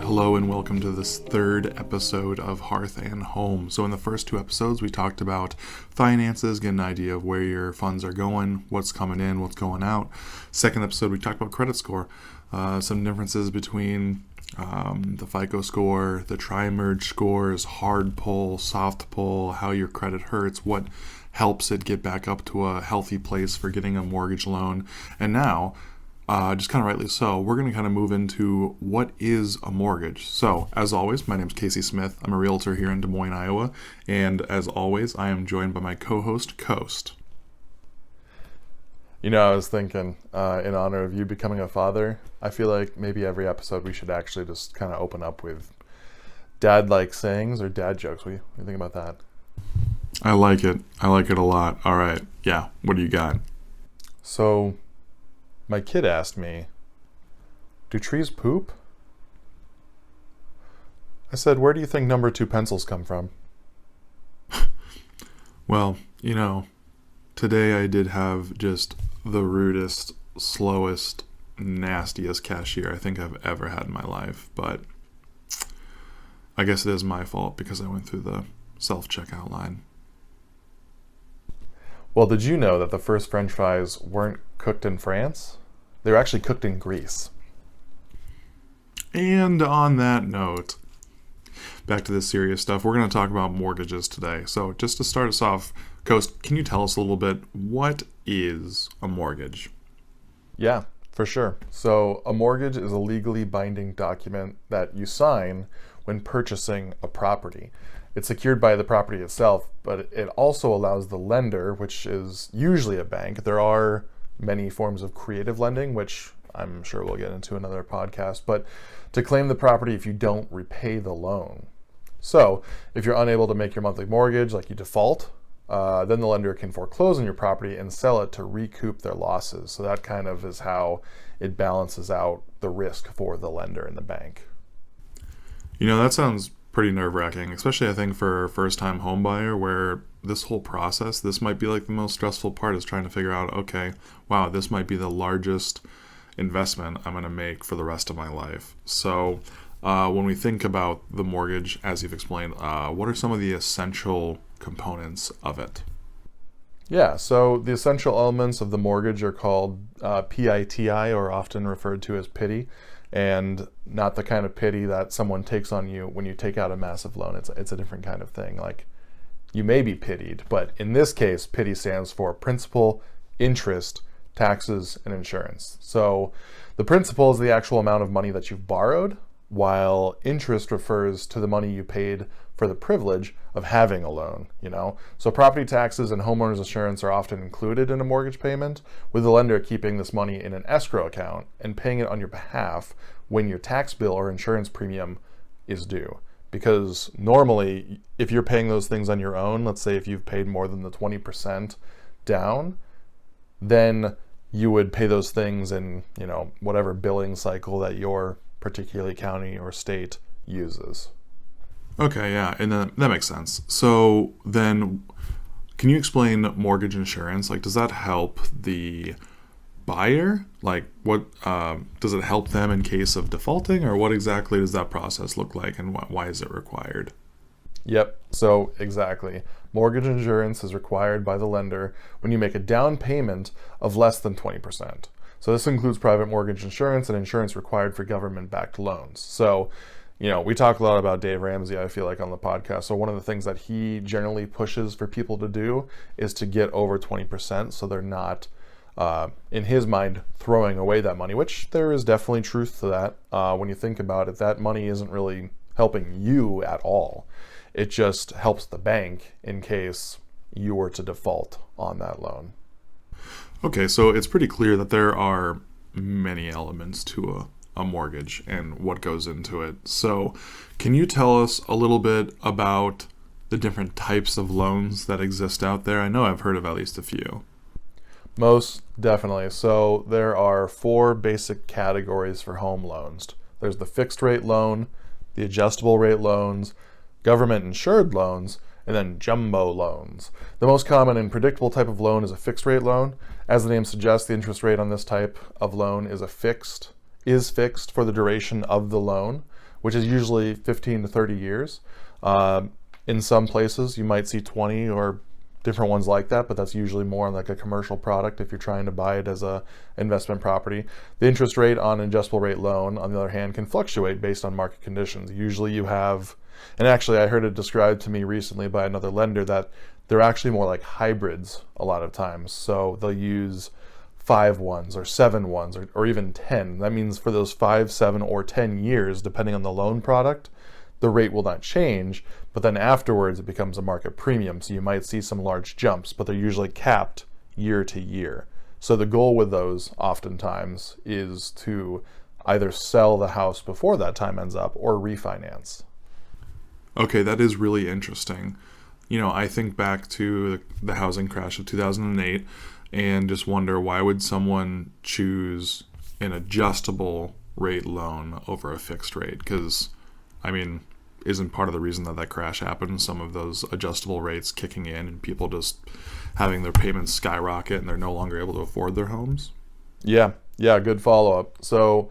Hello and welcome to this third episode of Hearth and Home. So in the first two episodes, we talked about finances, get an idea of where your funds are going, what's coming in, what's going out. Second episode, we talked about credit score, some differences between the FICO score, the tri-merge scores, hard pull, soft pull, how your credit hurts, what helps it get back up to a healthy place for getting a mortgage loan. And now, just kind of rightly so, we're going to kind of move into what is a mortgage. So, as always, my name is Casey Smith. I'm a realtor here in Des Moines, Iowa. And as always, I am joined by my co-host, Coast. You know, I was thinking, in honor of you becoming a father, I feel like maybe every episode we should actually just kind of open up with dad-like sayings or dad jokes. What do you think about that? I like it. I like it a lot. All right. Yeah. What do you got? So, my kid asked me, do trees poop? I said, where do you think number 2 pencils come from? Well, you know, today I did have just the rudest, slowest, nastiest cashier I think I've ever had in my life. But I guess it is my fault because I went through the self-checkout line. Well, did you know that the first French fries weren't cooked in France? They were actually cooked in Greece. And on that note, back to the serious stuff, we're going to talk about mortgages today. So just to start us off, Coast, can you tell us a little bit, what is a mortgage? Yeah, for sure. So a mortgage is a legally binding document that you sign when purchasing a property. It's secured by the property itself, but it also allows the lender, which is usually a bank. There are many forms of creative lending, which I'm sure we'll get into another podcast, but to claim the property if you don't repay the loan. So if you're unable to make your monthly mortgage, like you default, then the lender can foreclose on your property and sell it to recoup their losses. So that kind of is how it balances out the risk for the lender and the bank. You know, that sounds pretty nerve-wracking, especially I think for a first-time home buyer, where this whole process, this might be like the most stressful part, is trying to figure out, okay, wow, this might be the largest investment I'm going to make for the rest of my life. So when we think about the mortgage, as you've explained, what are some of the essential components of it? Yeah, so the essential elements of the mortgage are called PITI, or often referred to as PITI, and not the kind of pity that someone takes on you when you take out a massive loan. It's a different kind of thing. Like, you may be pitied, but in this case, PITI stands for principal, interest, taxes, and insurance. So the principal is the actual amount of money that you've borrowed, while interest refers to the money you paid for the privilege of having a loan, you know? So property taxes and homeowners insurance are often included in a mortgage payment, with the lender keeping this money in an escrow account and paying it on your behalf when your tax bill or insurance premium is due. Because normally, if you're paying those things on your own, let's say if you've paid more than the 20% down, then you would pay those things in, you know, whatever billing cycle that your particular county or state uses. Okay, yeah, and that makes sense. So then, can you explain mortgage insurance? Like, does that help the buyer? Like, what does it help them in case of defaulting, or what exactly does that process look like, and why is it required? Yep, so exactly. Mortgage insurance is required by the lender when you make a down payment of less than 20%. So this includes private mortgage insurance and insurance required for government-backed loans. So, you know, we talk a lot about Dave Ramsey, I feel like, on the podcast. So one of the things that he generally pushes for people to do is to get over 20%, so they're not, in his mind, throwing away that money, which there is definitely truth to that. When you think about it, that money isn't really helping you at all. It just helps the bank in case you were to default on that loan. Okay, so it's pretty clear that there are many elements to a mortgage and what goes into it. So can you tell us a little bit about the different types of loans that exist out there? I know I've heard of at least a few. Most definitely. So there are 4 basic categories for home loans. There's the fixed rate loan, the adjustable rate loans, government insured loans, and then jumbo loans. The most common and predictable type of loan is a fixed rate loan. As the name suggests, the interest rate on this type of loan is fixed for the duration of the loan, which is usually 15 to 30 years. In some places, you might see 20 or different ones like that, but that's usually more like a commercial product if you're trying to buy it as a investment property. The interest rate on an adjustable rate loan, on the other hand, can fluctuate based on market conditions. Usually you have, and actually I heard it described to me recently by another lender that they're actually more like hybrids a lot of times. So they'll use 5 ones or 7 ones or even 10. That means for those 5, 7, or 10 years, depending on the loan product, the rate will not change, but then afterwards it becomes a market premium. So you might see some large jumps, but they're usually capped year to year. So the goal with those oftentimes is to either sell the house before that time ends up or refinance. Okay, that is really interesting. I think back to the housing crash of 2008 and just wonder, why would someone choose an adjustable rate loan over a fixed rate? Because isn't part of the reason that crash happened some of those adjustable rates kicking in and people just having their payments skyrocket and they're no longer able to afford their homes? Yeah, good follow-up. So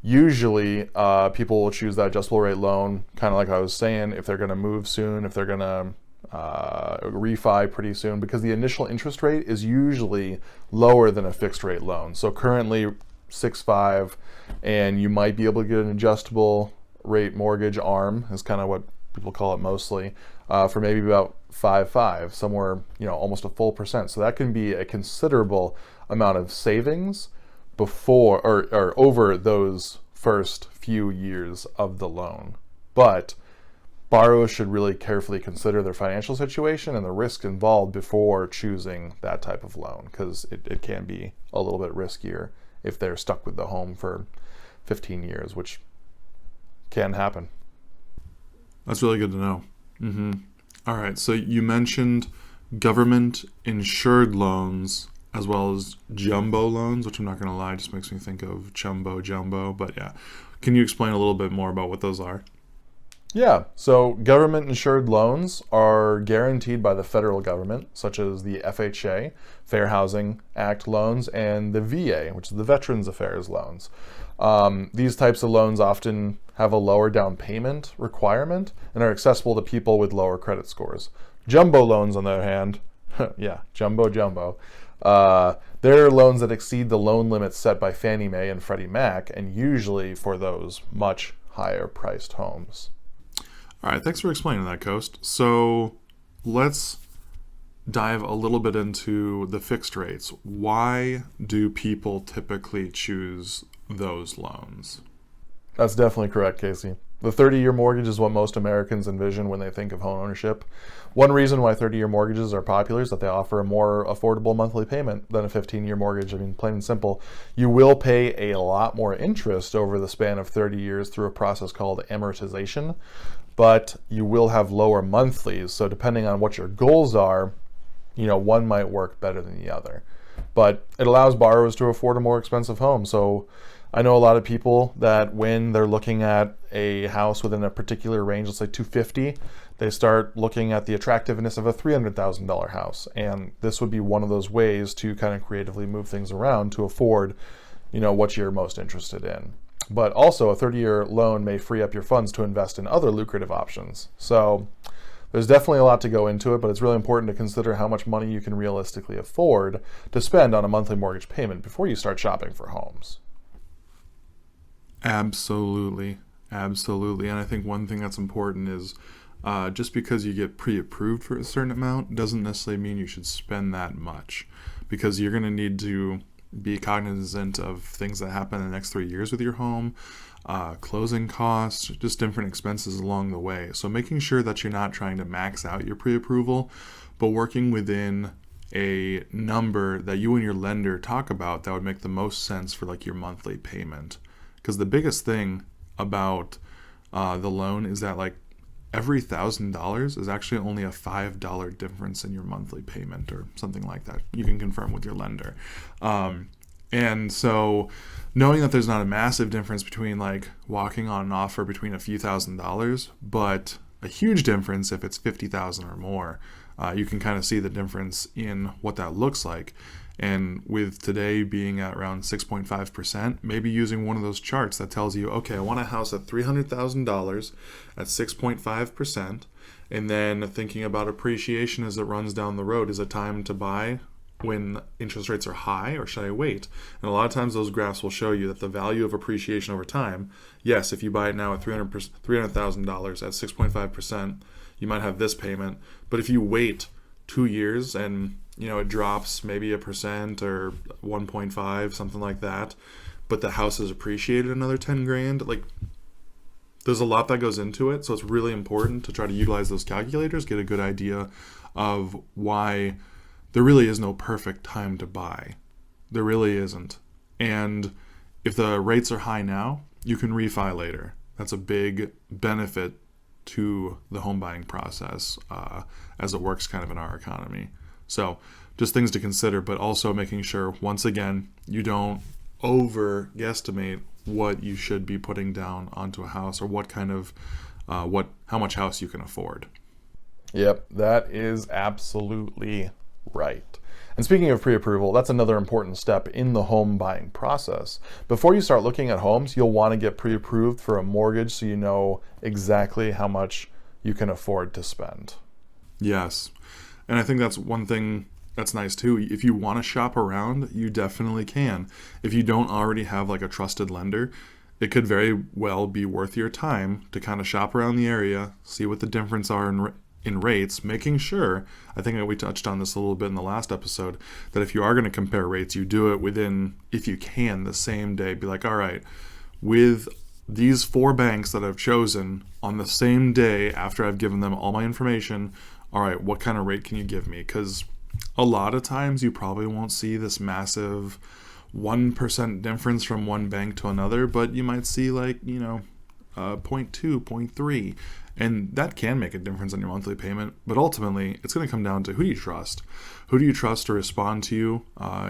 usually people will choose that adjustable rate loan, kind of like I was saying, if they're going to move soon, if they're going to refi pretty soon, because the initial interest rate is usually lower than a fixed rate loan. So currently 6.5, and you might be able to get an adjustable rate mortgage ARM, is kind of what people call it mostly, for maybe about 5.5, somewhere, almost a full percent. So that can be a considerable amount of savings before or over those first few years of the loan. But borrowers should really carefully consider their financial situation and the risk involved before choosing that type of loan, because it can be a little bit riskier if they're stuck with the home for 15 years, which can happen. That's really good to know. All right, so you mentioned government insured loans as well as jumbo loans, which I'm not going to lie, just makes me think of chumbo jumbo. But yeah, can you explain a little bit more about what those are? Yeah, so government insured loans are guaranteed by the federal government, such as the FHA, Fair Housing Act loans, and the VA, which is the Veterans Affairs loans. These types of loans often have a lower down payment requirement and are accessible to people with lower credit scores. Jumbo loans, on the other hand, yeah, jumbo. They're loans that exceed the loan limits set by Fannie Mae and Freddie Mac, and usually for those much higher priced homes. All right, thanks for explaining that, Coast. So let's dive a little bit into the fixed rates. Why do people typically choose those loans? That's definitely correct, Casey. The 30-year mortgage is what most Americans envision when they think of home ownership. One reason why 30-year mortgages are popular is that they offer a more affordable monthly payment than a 15-year mortgage. Plain and simple. You will pay a lot more interest over the span of 30 years through a process called amortization, but you will have lower monthlies. So depending on what your goals are, one might work better than the other. But it allows borrowers to afford a more expensive home. So I know a lot of people that when they're looking at a house within a particular range, let's say 250, they start looking at the attractiveness of a $300,000 house. And this would be one of those ways to kind of creatively move things around to afford, what you're most interested in. But also a 30-year loan may free up your funds to invest in other lucrative options. So there's definitely a lot to go into it, but it's really important to consider how much money you can realistically afford to spend on a monthly mortgage payment before you start shopping for homes. Absolutely. And I think one thing that's important is just because you get pre-approved for a certain amount doesn't necessarily mean you should spend that much, because you're going to need to be cognizant of things that happen in the next 3 years with your home, closing costs, just different expenses along the way. So making sure that you're not trying to max out your pre-approval, but working within a number that you and your lender talk about that would make the most sense for your monthly payment. Because the biggest thing about the loan is that every $1,000 is actually only a $5 difference in your monthly payment or something like that. You can confirm with your lender. And so knowing that there's not a massive difference between walking on an offer between a few $1,000s, but a huge difference if it's $50,000 or more, you can kind of see the difference in what that looks like. And with today being at around 6.5%, maybe using one of those charts that tells you, okay, I want a house at $300,000 at 6.5%, and then thinking about appreciation as it runs down the road. Is it time to buy when interest rates are high, or should I wait? And a lot of times those graphs will show you that the value of appreciation over time, yes, if you buy it now at $300,000 at 6.5%, you might have this payment. But if you wait 2 years and it drops maybe 1% or 1.5, something like that, but the house is appreciated another 10 grand, like, there's a lot that goes into it. So it's really important to try to utilize those calculators, get a good idea of why there really is no perfect time to buy. There really isn't. And if the rates are high now, you can refi later. That's a big benefit to the home buying process as it works kind of in our economy. So just things to consider, but also making sure, once again, you don't over guesstimate what you should be putting down onto a house, or what kind of how much house you can afford. Yep, that is absolutely right. And speaking of pre-approval, that's another important step in the home buying process. Before you start looking at homes, you'll want to get pre-approved for a mortgage so you know exactly how much you can afford to spend. Yes. And I think that's one thing that's nice too. If you want to shop around, you definitely can. If you don't already have like a trusted lender, it could very well be worth your time to kind of shop around the area, see what the difference are in rates, making sure, I think that we touched on this a little bit in the last episode, that if you are going to compare rates, you do it within, if you can, the same day. Be like, all right, with these 4 banks that I've chosen on the same day after I've given them all my information, all right, what kind of rate can you give me? Because a lot of times you probably won't see this massive 1% difference from one bank to another, but you might see like, 0.2, 0.3. And that can make a difference on your monthly payment. But ultimately, it's going to come down to, who do you trust? Who do you trust to respond to you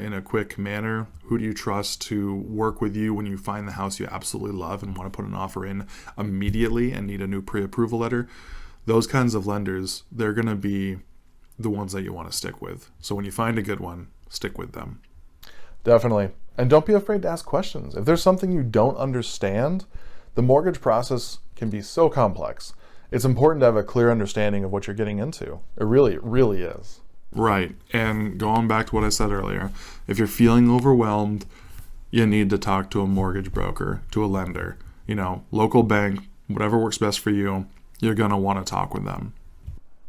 in a quick manner? Who do you trust to work with you when you find the house you absolutely love and want to put an offer in immediately and need a new pre-approval letter? Those kinds of lenders, they're going to be the ones that you want to stick with. So when you find a good one, stick with them. Definitely. And don't be afraid to ask questions. If there's something you don't understand, the mortgage process can be so complex. It's important to have a clear understanding of what you're getting into. It really is. Right. And going back to what I said earlier, if you're feeling overwhelmed, you need to talk to a mortgage broker, to a lender, local bank, whatever works best for you. You're going to want to talk with them.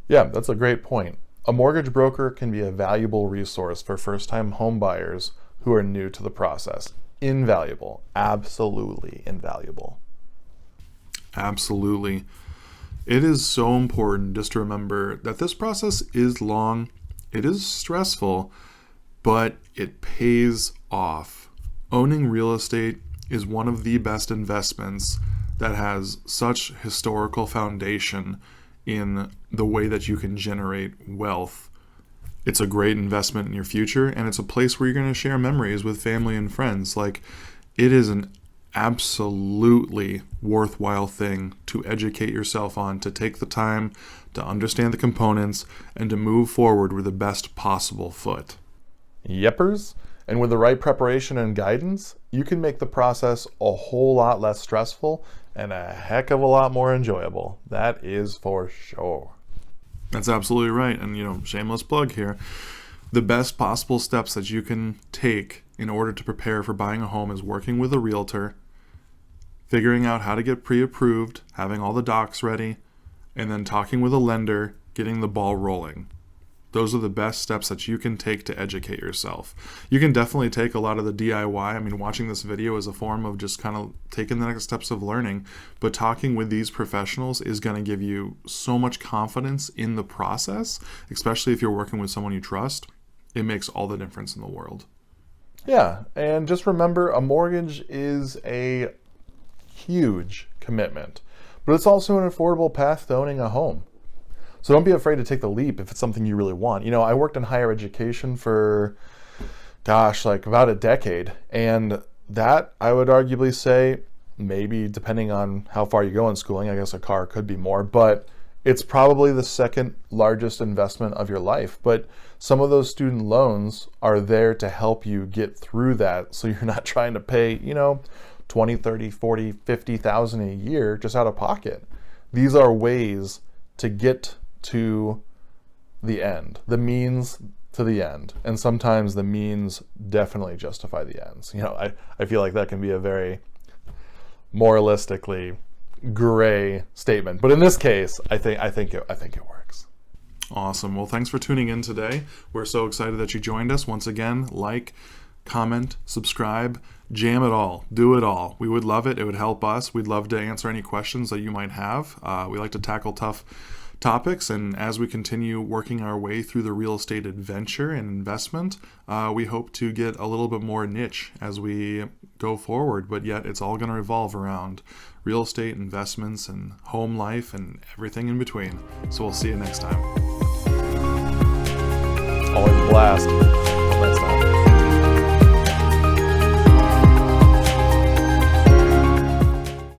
Yeah, that's a great point. A mortgage broker can be a valuable resource for first-time home buyers who are new to the process. Invaluable. Absolutely invaluable. Absolutely. It is so important just to remember that this process is long, it is stressful, but it pays off. Owning real estate is one of the best investments that has such historical foundation in the way that you can generate wealth. It's a great investment in your future, and it's a place where you're going to share memories with family and friends. Like, it is an absolutely worthwhile thing to educate yourself on, to take the time to understand the components and to move forward with the best possible foot. Yepers. And with the right preparation and guidance, you can make the process a whole lot less stressful and a heck of a lot more enjoyable. That is for sure. That's absolutely right. And, shameless plug here. The best possible steps that you can take in order to prepare for buying a home is working with a realtor, figuring out how to get pre-approved, having all the docs ready, and then talking with a lender, getting the ball rolling. Those are the best steps that you can take to educate yourself. You can definitely take a lot of the DIY. Watching this video is a form of just kind of taking the next steps of learning, but talking with these professionals is going to give you so much confidence in the process, especially if you're working with someone you trust. It makes all the difference in the world. Yeah, and just remember, a mortgage is a huge commitment, but it's also an affordable path to owning a home. So don't be afraid to take the leap if it's something you really want. I worked in higher education for, about a decade. And that, I would arguably say, maybe depending on how far you go in schooling, I guess a car could be more, but it's probably the second largest investment of your life, but some of those student loans are there to help you get through that, so you're not trying to pay, 20, 30, 40, 50,000 a year just out of pocket. These are ways to get to the end, the means to the end. And sometimes the means definitely justify the ends. I feel like that can be a very moralistically gray statement, but in this case, I think it works. Awesome. Well, thanks for tuning in today. We're so excited that you joined us. Once again, like, comment, subscribe, jam it all, do it all. We would love it. It would help us. We'd love to answer any questions that you might have. We like to tackle tough topics, and as we continue working our way through the real estate adventure and investment, we hope to get a little bit more niche as we go forward, but yet it's all going to revolve around real estate investments and home life and everything in between. So we'll see you next time. Always a blast.